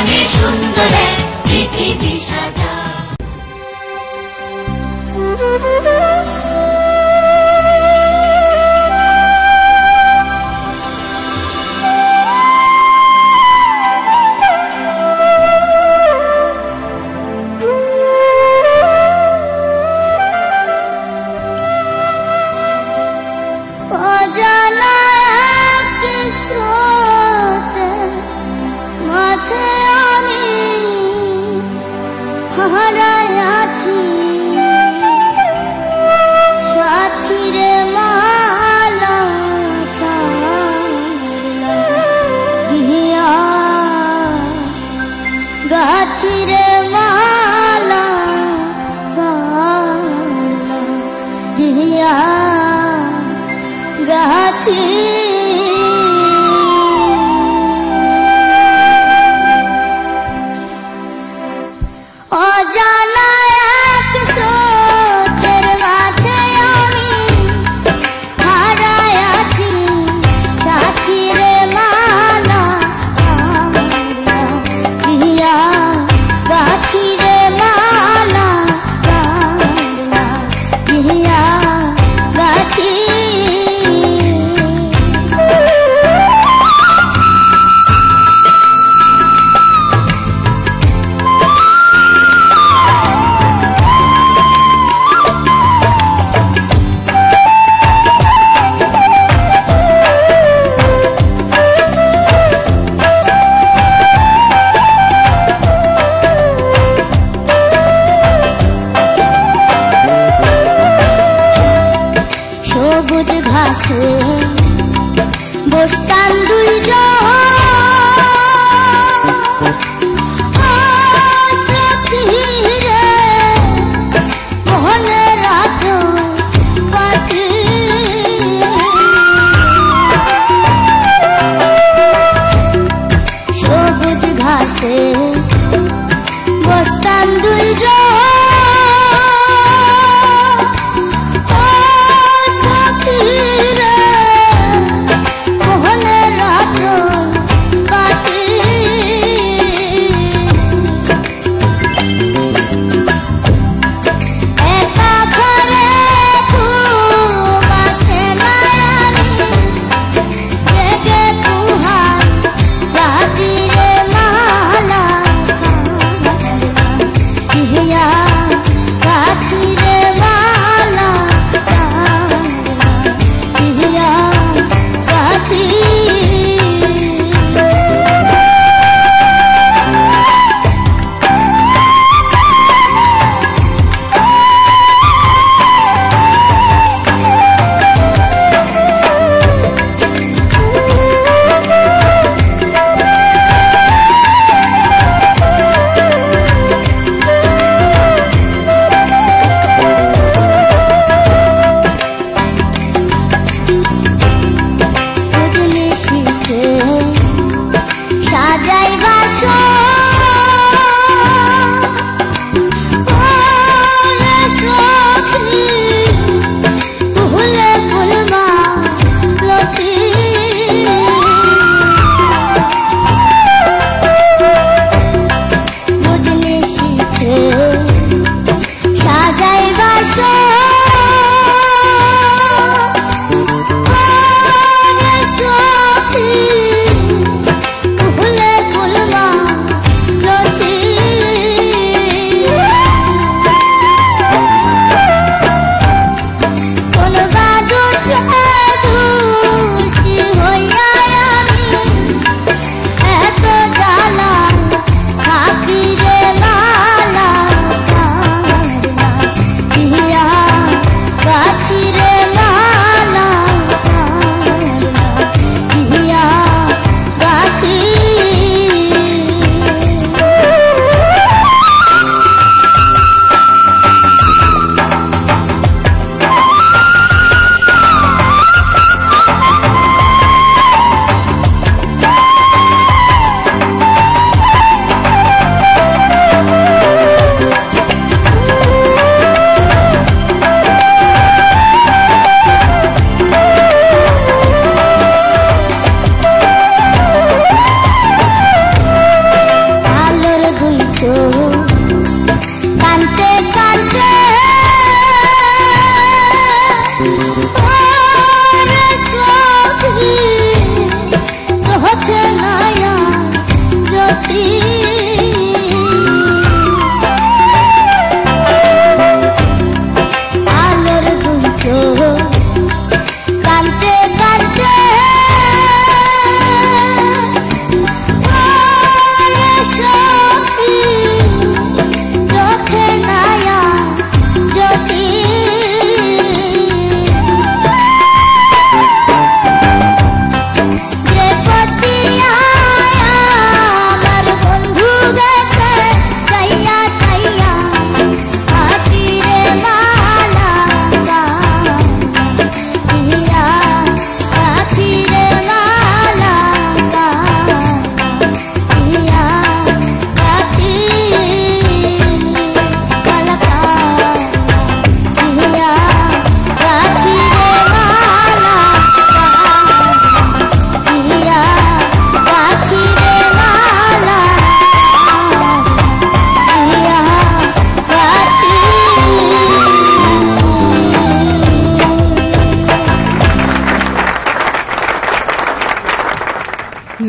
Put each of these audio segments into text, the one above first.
বিজ্ঞানী সুন্দর এক পৃথিবী সাজা।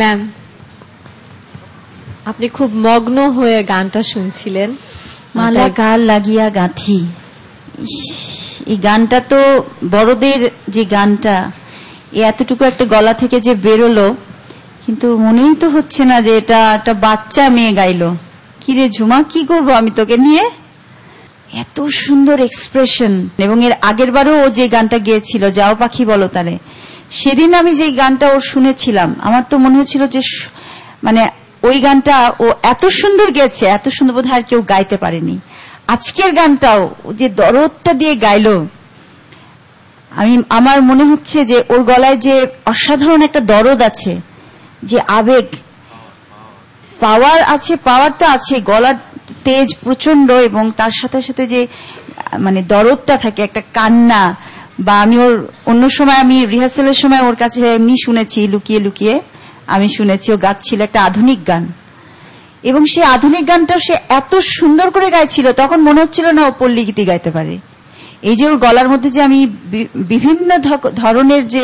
ম্যাম, আপনি খুব মগ্ন হয়ে গানটা শুনছিলেন। মালা কাল লাগিয়া গাঁথি, এই গানটা তো বড়দের যে গানটা, এতটুকু একটা গলা থেকে যে বেরোলো, কিন্তু মনেই তো হচ্ছে না যে এটা একটা বাচ্চা মেয়ে গাইলো। কিরে ঝুমা, কি করবো আমি তোকে নিয়ে? এত সুন্দর এক্সপ্রেশন। এবং এর আগের বারও ও যে গানটা গেয়েছিল, যাও পাখি বলো তারে, সেদিন আমি যে গানটা ওর শুনেছিলাম, আমার তো মনে হচ্ছিল যে মানে ওই গানটা ও এত সুন্দর গেয়েছে, এত সুন্দর বোধহয় আর কেউ গাইতে পারেনি। আজকের গানটাও যে দরদটা দিয়ে গাইলো, আমার মনে হচ্ছে যে ওর গলায় যে অসাধারণ একটা দরদ আছে, যে আবেগ, পাওয়ার আছে, পাওয়ার তো আছে, গলার তেজ প্রচন্ড, এবং তার সাথে সাথে যে মানে দরদটা থাকে, একটা কান্না। বা আমি ওর অন্য সময়, আমি রিহার্সালের সময় ওর কাছে এমনি শুনেছি, লুকিয়ে লুকিয়ে আমি শুনেছি ও গাচ্ছিল একটা আধুনিক গান, এবং সেই আধুনিক গানটা সে এত সুন্দর করে গাইছিল, তখন মনে হচ্ছিল না ও পল্লী গীতি গাইতে পারে। এই যে ওর গলার মধ্যে যে আমি বিভিন্ন ধরনের যে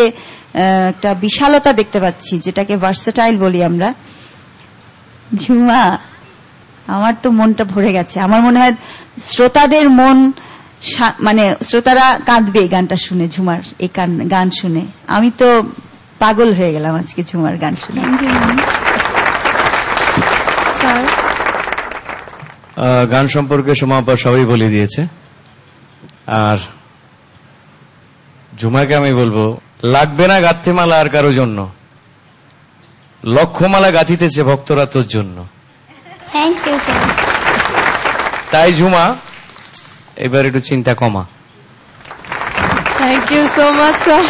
একটা বিশালতা দেখতে পাচ্ছি, যেটাকে ভার্সেটাইল বলি আমরা। ঝুমা, আমার তো মনটা ভরে গেছে। আমার মনে হয় শ্রোতাদের মন, মানে শ্রোতারা কাঁদবে এই গানটা শুনে, ঝুমার এই গান শুনে। আমি তো পাগল হয়ে গেলাম আজকে ঝুমার গান শুনে। গান সম্পর্কে সোমাপা সবাই বলে দিয়েছে, আর ঝুমাকে আমি বলবো, লাগবে না গাঁথতে মালা আর কারো জন্য, লক্ষমালা গাঁথিতেছে ভক্তরা তোর জন্য। Thank you sir. তাই ঝুমা, এবার একটু চিন্তা কমা। Thank you so much sir.